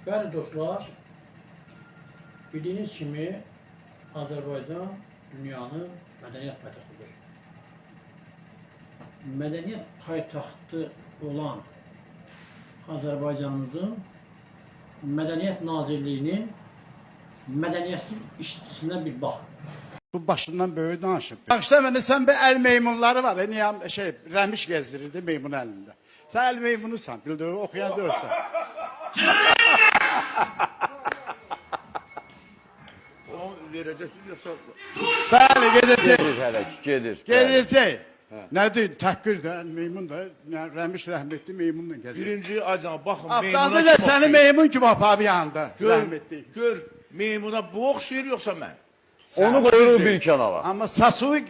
Bəli dostlar, bildiyiniz kimi Azərbaycan dünyanın mədəniyyət paytaxtıdır. Mədəniyyət paytaxtı olan Azərbaycanımızın Mədəniyyət Nazirliyinin mədəniyyətsiz işçisindən bir baxın. Bu başından böyük danışıb. Bağışlamayın, sen bir el meymunları var. Niye Rəmiş gezdirirdi meymun elinde. Sen el meymunusan, bildiğin okuyan görsen. O verəcəksiniz yoxsa? Bəli, gedəcək. Gedir hələ ki, gedir. Gedəcək. Nə deyim, təhqir də, meymun da, Rəmiş rəhmətli meymunla gezir. Birinci acaba baxın Aftandı da səni meymun kimi apab yanında. Rəhmətli. Gör, meymuna bu oxşayır yoxsa mən? Onu qoyuruq bir kənara. Amma saçı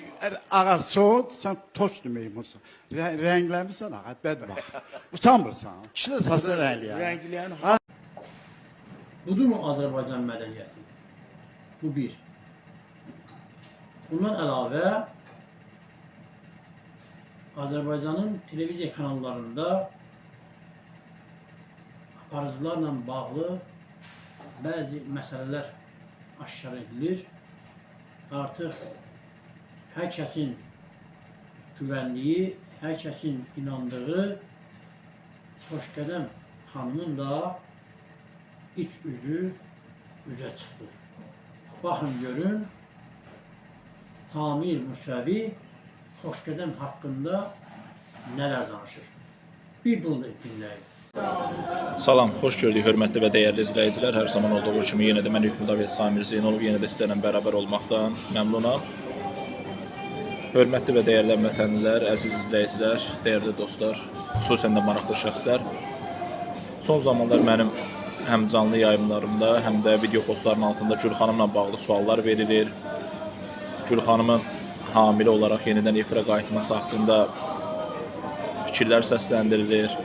ağarçod, sən toçdu meymunsan. Rəngləmirsən ağa, bədbax. Utanmırsan. Kişi də saçı rəngli. Rəngləyən Budurmu Azərbaycan mədəniyyəti? Bu bir. Bundan əlavə, Azərbaycanın televiziya kanallarında aparıcılarla bağlı bəzi məsələlər aşkar edilir. Artıq hər kəsin güvənliyi, hər kəsin inandığı Xoşqədəm xanımın da iç üzü üzə çıxdı. Baxın görün, Samir Müsəvi Xoşqədəm haqqında nələr danışır. Bir bunu dinləyin. Salam, xoş gördük hörmətli və dəyərli izləyicilər. Hər zaman olduğu kimi yenə də mən Hökmüdar Samir Zeynalov yenə də sizlərlə bərabər olmaqdan məmnunam. Hörmətli və dəyərli vətənlilər, əziz izləyicilər, dəyərli dostlar, xüsusən də maraqlı şəxslər. Son zamanlar mənim həm canlı yayımlarımda, həm də video postların altında Gül xanımla bağlı suallar verilir. Gül xanımın hamilə olaraq yenidən efirə qayıtması haqqında fikirlər səsləndirilir.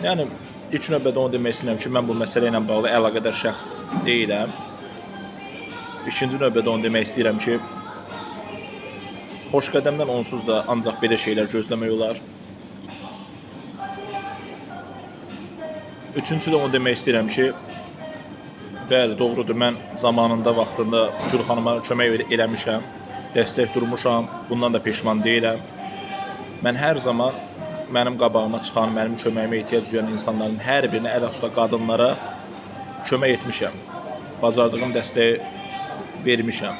Yəni, ilk növbədə onu demək istəyirəm ki, mən bu məsələ ilə bağlı əlaqədar şəxs deyiləm. İkinci növbədə onu demək istəyirəm ki, Xoşqədəmdən onsuz da ancaq belə şeylər gözləmək olar. Üçüncü də onu demək istəyirəm ki, bəli, doğrudur, mən zamanında, vaxtında Gül xanıma kömək eləmişəm, dəstək durmuşam, bundan da peşman deyiləm. Mən hər zaman mənim qabağıma çıxan, mənim köməyimə ehtiyac duyan insanların hər birinə, əlhəssülə qadınlara kömək etmişəm. Bacardığım dəstəyi vermişəm.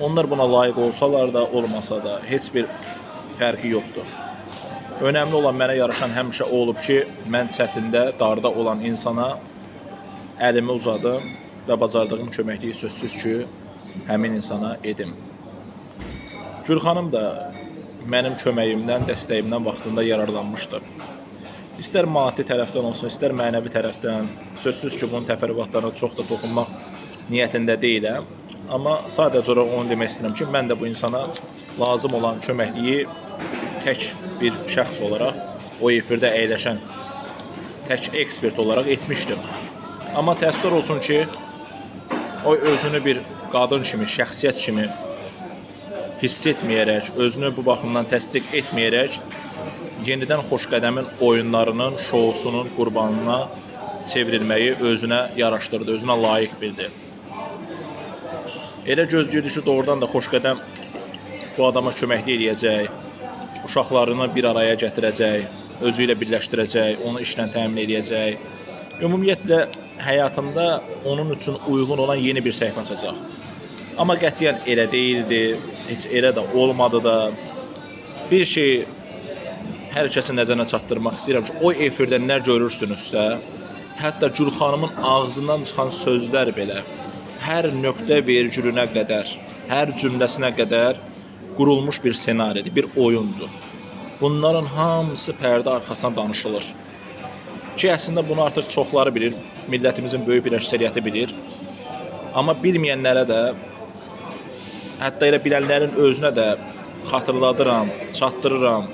Onlar buna layiq olsalar da, olmasa da heç bir fərqi yoxdur. Önəmli olan mənə yaraşan həmişə o olub ki, mən çətində, darda olan insana əlimi uzadım və bacardığım köməkliyi sözsüz ki, həmin insana edim. Gül xanım da mənim köməyimdən, dəstəyimdən vaxtında yararlanmışdır. İstər maddi tərəfdən olsun, istər mənəvi tərəfdən, sözsüz ki, bunun təfərrüatlarına çox da toxunmaq niyyətində deyiləm. Amma sadəcə onu demək istəyirəm ki, mən də bu insana lazım olan köməkliyi tək bir şəxs olaraq, o efirdə əyləşən tək ekspert olaraq etmişdim. Amma təəssüf olsun ki, o özünü bir qadın kimi, şəxsiyyət kimi hiss etməyərək, özünü bu baxımdan təsdiq etməyərək, yenidən Xoşqədəmin oyunlarının, şousunun qurbanına çevrilməyi özünə yaraşdırdı, özünə layiq bildi. Elə gözləyirdi ki, doğrudan da Xoşqədəm bu adama köməkli eləyəcək, uşaqlarını bir araya gətirəcək, özü ilə birləşdirəcək, onu işlə təmin eləyəcək. Ümumiyyətlə, həyatında onun üçün uyğun olan yeni bir səhifə açacaq. Amma qətiyyən elə deyildi, heç elə də olmadı da. Bir şey hər kəsin nəzərinə çatdırmaq istəyirəm ki, o efirdə nə görürsünüzsə, hətta Gül xanımın ağzından çıxan sözlər belə, hər nöqtə vergülünə qədər, hər cümləsinə qədər qurulmuş bir senaridir, bir oyundur. Bunların hamısı pərdə arxasından danışılır. Ki, əslində bunu artıq çoxları bilir, millətimizin böyük bir əksəriyyəti bilir. Amma bilməyənlərə də, hətta elə bilənlərin özünə də xatırladıram, çatdırıram.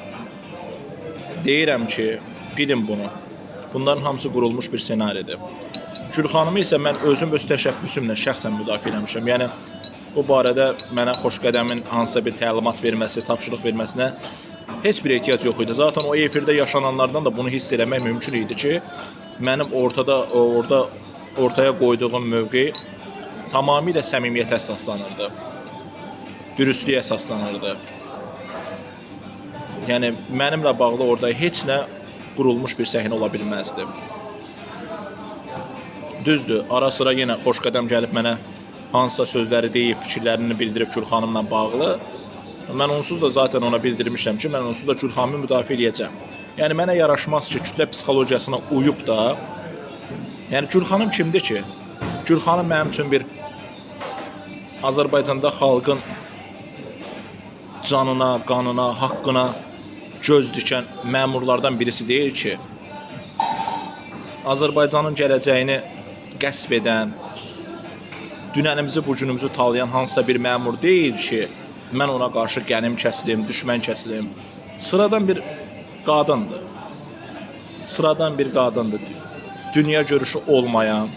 Deyirəm ki, bilin bunu. Bunların hamısı qurulmuş bir senaridir. Gül xanımı isə mən özüm öz təşəbbüsümlə şəxsən müdafiə eləmişəm. Yəni, bu barədə mənə Xoşqədəmin hansısa bir təlimat verməsi, tapşırıq verməsinə heç bir ehtiyac yox idi. Zaten o efirdə yaşananlardan da bunu hiss eləmək mümkün idi ki, mənim ortaya qoyduğum mövqe tamamilə səmimiyyətə əsaslanırdı. Dürüstlüyə əsaslanırdı. Yəni mənimlə bağlı orada heç nə qurulmuş bir səhnə ola bilməzdi. Düzdür, ara sıra yenə Xoşqədəm gəlib mənə hansısa sözləri deyib, fikirlərini bildirib Gülxanımla bağlı. Mən onsuz da zaten ona bildirmişəm ki, mən onsuz da Gülxanımı müdafiə edəcəm. Yəni mənə yaraşmaz ki, kütlə psixologiyasına uyub da, yəni Gülxanım kimdir ki? Gülxanım mənim üçün bir Azərbaycanda xalqın canına, qanına, haqqına göz dikən məmurlardan birisi deyil ki, Azərbaycanın gələcəyini qəsb edən, dünənimizi, bugünümüzü talayan hansısa bir məmur deyil ki, mən ona qarşı qənim kəsilim, düşmən kəsilim. Sıradan bir qadındır. Sıradan bir qadındır. Dünya görüşü olmayan,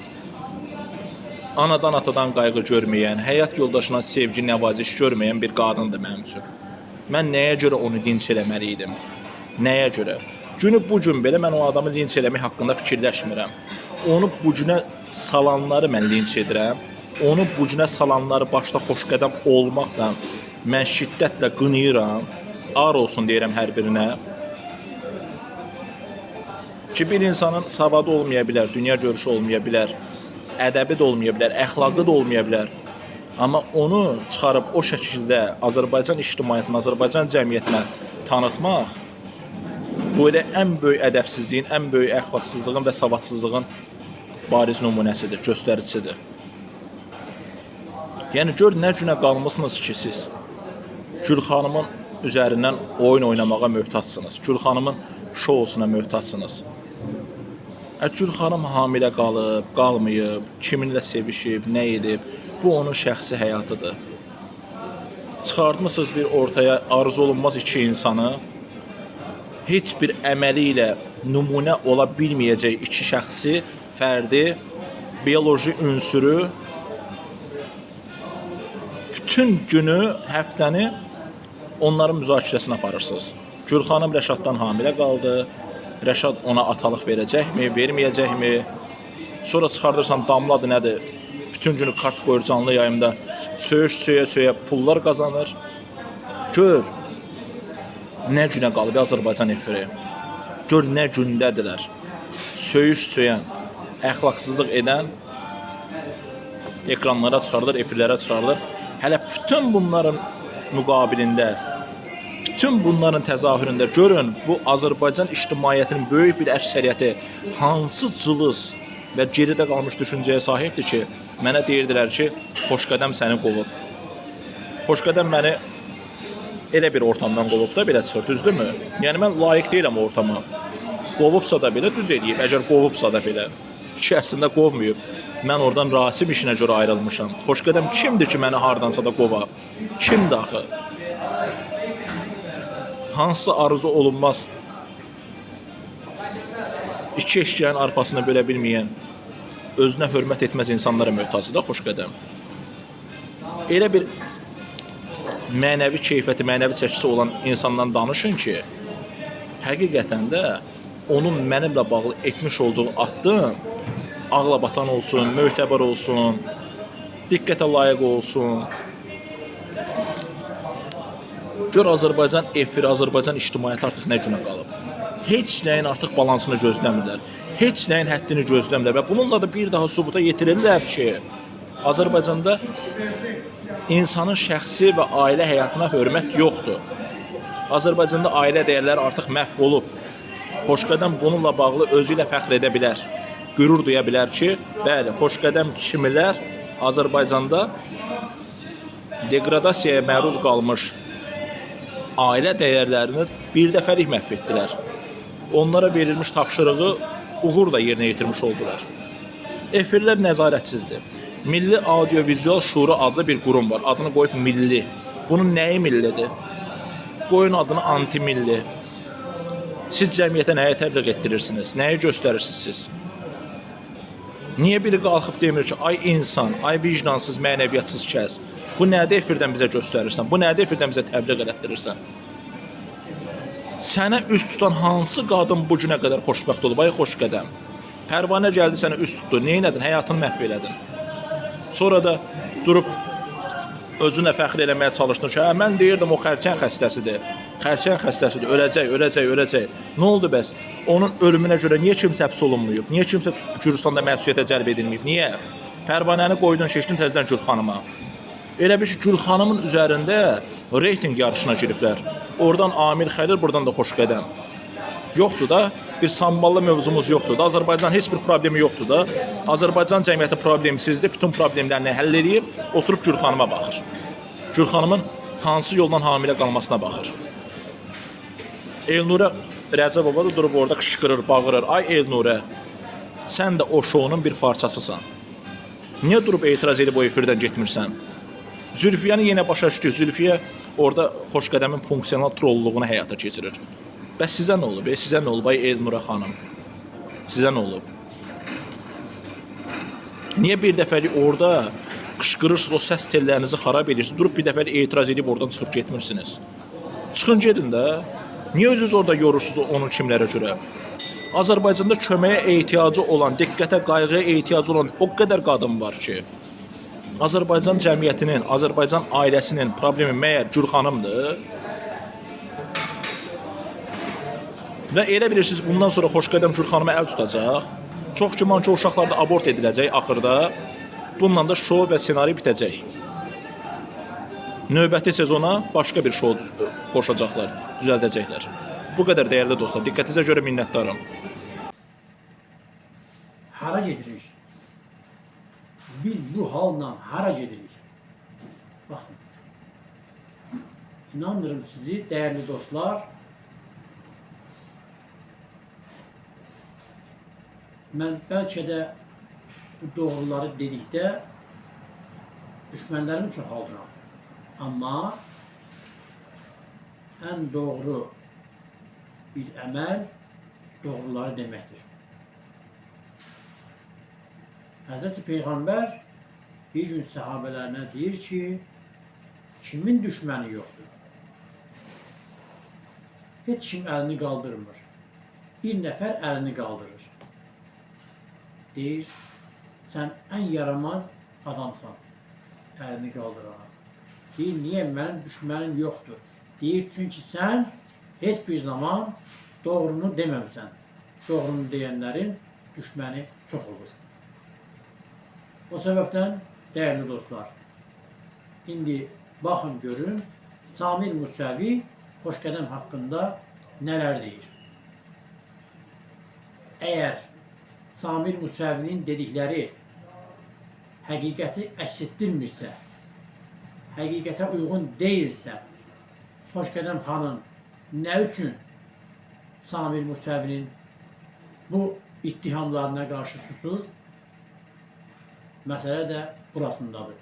anadan atadan qayğı görməyən, həyat yoldaşına sevgi, nəvaziş görməyən bir qadındır mənim üçün. Mən nəyə görə onu linç eləməli idim? Nəyə görə? Günü bu gün belə mən o adamı linç eləmək haqqında fikirləşmirəm. Onu bu günə salanları mən linç edirəm. Onu bu günə salanları başda Xoşqədəm olmaqla mən şiddətlə qınayıram. Ar olsun deyirəm hər birinə. Ki bir insanın savadı olmaya bilər, dünya görüşü olmaya bilər, ədəbi də olmaya bilər, əxlaqı da olmaya bilər. Amma onu çıxarıb o şəkildə Azərbaycan ictimaiyyətinə, Azərbaycan cəmiyyətinə tanıtmaq bu elə ən böyük ədəbsizliyin, ən böyük əxlaqsızlığın və savadsızlığın bariz nümunəsidir, göstəricisidir. Yəni gör nə günə qalmısınız ki siz Gülxanımın üzərindən oyun oynamağa möhtaçsınız. Gülxanımın şousuna möhtaçsınız. Gülxanım hamilə qalıb, qalmayıb, kiminlə sevişib, nə edib, bu onun şəxsi həyatıdır. Çıxartmışsınız bir ortaya arzu olunmaz iki insanı, heç bir əməli ilə nümunə ola bilməyəcək iki şəxsi, fərdi, bioloji ünsürü bütün günü, həftəni onların müzakirəsini aparırsınız. Gülxanım Rəşaddan hamilə qaldı, Rəşad ona atalıq verəcəkmi, verməyəcəkmi? Sonra çıxardırsan damladır nədir? Bütün günü kart qoyur canlı yayımda, söyüş-söyə pullar qazanır. Gör, nə günə qalıb Azərbaycan efiri. Gör, nə gündədirlər. Söyüş-söyən, əxlaqsızlıq edən ekranlara çıxarılır, efirlərə çıxarılır. Hələ bütün bunların müqabilində, bütün bunların təzahüründə görün, bu Azərbaycan ictimaiyyətinin böyük bir əksəriyyəti hansı cılız və geridə qalmış düşüncəyə sahibdir ki, mənə deyirdilər ki, Xoşqədəm səni qovub. Xoşqədəm məni elə bir ortamdan qovub da belə çıxır, düzdürmü? Yəni mən layiq deyiləm o ortama. Qovubsa da belə düz eləyib, əgər qovubsa da belə. Ki, əslində qovmayıb. Mən oradan Rasim işinə görə ayrılmışam. Xoşqədəm kimdir ki, məni hardansa da qova? Kimdir axı? Hansı arzu olunmaz? İki eşkəyin arpasını bölə bilməyən, özünə hörmət etməz insanlara möhtacı da Xoşqədəm. Elə bir mənəvi keyfiyyəti, mənəvi çəkisi olan insandan danışın ki, həqiqətən də onun mənimlə bağlı etmiş olduğu addım ağla batan olsun, möhtəbər olsun, diqqətə layiq olsun. Gör Azərbaycan efiri, Azərbaycan ictimaiyyəti artıq nə günə qalıb. Heç nəyin artıq balansını gözləmirlər. Heç nəyin həddini gözləmirlər və bununla da bir daha sübuta yetirirlər ki, Azərbaycanda insanın şəxsi və ailə həyatına hörmət yoxdur. Azərbaycanda ailə dəyərləri artıq məhv olub. Xoşqədəm bununla bağlı özü ilə fəxr edə bilər. Qürur duya bilər ki, bəli, Xoşqədəm kimilər Azərbaycanda degradasiyaya məruz qalmış ailə dəyərlərini bir dəfəlik məhv etdilər. Onlara verilmiş tapşırığı uğurla yerinə yetirmiş oldular. Efirlər nəzarətsizdir. Milli Audio-Vizual Şuru adlı bir qurum var. Adını qoyub milli. Bunun nəyi millidir? Qoyun adını anti-milli. Siz cəmiyyətə nəyə təbliğ etdirirsiniz? Nəyi göstərirsiniz siz? Niyə biri qalxıb demir ki, ay insan, ay vicdansız, mənəviyyatsız kəs, bu nədə efirdən bizə göstərirsən? Bu nədə efirdən bizə təbliğ elətdirirsən? Sənə üst tutan hansı qadın bu günə qədər xoşbəxt olub? Ay xoş qədəm. Pərvanə gəldi sənə üst tutdu. Nə etdin? Həyatını məhv elədin. Sonra da durub özünə fəxr eləməyə çalışdın ki, hə, mən deyirdim o xərçəng xəstəsidir. Xərçəng xəstəsidir. Öləcək, öləcək, öləcək. Nə oldu bəs? Onun ölümünə görə niyə kimsə həbs olunmayıb? Niyə kimsə Gürcüstanda məsuliyyətə cəlb edilməyib? Niyə? Pərvanəni qoydun, keçdin təzədən Gül xanıma. Elə bir ki, Gül xanımın üzərində reyting yarışına giriblər. Oradan Amir Xəlil, buradan da Xoşqədəm. Yoxdur da, bir samballı mövzumuz yoxdur da. Azərbaycan heç bir problemi yoxdur da. Azərbaycan cəmiyyəti problemsizdir, bütün problemlərini həll edib, oturub Gül xanıma baxır. Gül xanımın hansı yoldan hamilə qalmasına baxır. Elnurə Rəcəbova da durub orada qışqırır, bağırır. Ay Elnurə, sən də o şounun bir parçasısan. Niyə durub etiraz edib o efirdən getmirsən? Zülfiyəni yenə başa düşdük. Zülfiyə orada Xoşqədəmin funksional trolluğunu həyata keçirir. Bəs sizə nə olub? Sizə nə olub ay Elnurə xanım? Sizə nə olub? Niyə bir dəfəlik orada qışqırırsınız, o səs tellərinizi xarab edirsiniz, durub bir dəfəlik etiraz edib oradan çıxıb getmirsiniz? Çıxın gedin də. Niyə özünüz orada yorursunuz onu kimlərə görə? Azərbaycanda köməyə ehtiyacı olan, diqqətə, qayğıya ehtiyacı olan o qədər qadın var ki, Azərbaycan cəmiyyətinin, Azərbaycan ailəsinin problemi məyər Gül xanımdır? Və elə bilirsiniz, bundan sonra Xoşqədəm Gül xanıma əl tutacaq. Çox güman ki, o uşaqlar da abort ediləcək axırda. Bununla da şou və senari bitəcək. Növbəti sezona başqa bir şou qoşacaqlar, düzəldəcəklər. Bu qədər dəyərli dostlar. Diqqətinizə görə minnətdaram. Hara gedirik? Biz bu halla hara gedirik? Baxın. İnanırım sizi, dəyərli dostlar. Mən bəlkə də bu doğruları dedikdə düşmənlərimi çoxaldıram. Amma ən doğru bir əməl doğruları deməkdir. Hz. Peyğəmbər bir gün səhabələrinə deyir ki, kimin düşməni yoxdur? Heç kim əlini qaldırmır. Bir nəfər əlini qaldırır. Deyir, sən ən yaramaz adamsan, əlini qaldırana. Deyir, niyə mənim düşmənim yoxdur? Deyir, çünki sən heç bir zaman doğrunu deməmsən. Doğrunu deyənlərin düşməni çox olur. O səbəbdən, dəyərli dostlar, indi baxın görün, Samir Musəvi Xoşqədəm haqqında nələr deyir. Əgər Samir Musəvinin dedikləri həqiqəti əks etdirmirsə, həqiqətə uyğun deyilsə, Xoşqədəm xanım nə üçün Samir Musəvinin bu ittihamlarına qarşı susur? Məsələ də burasındadır.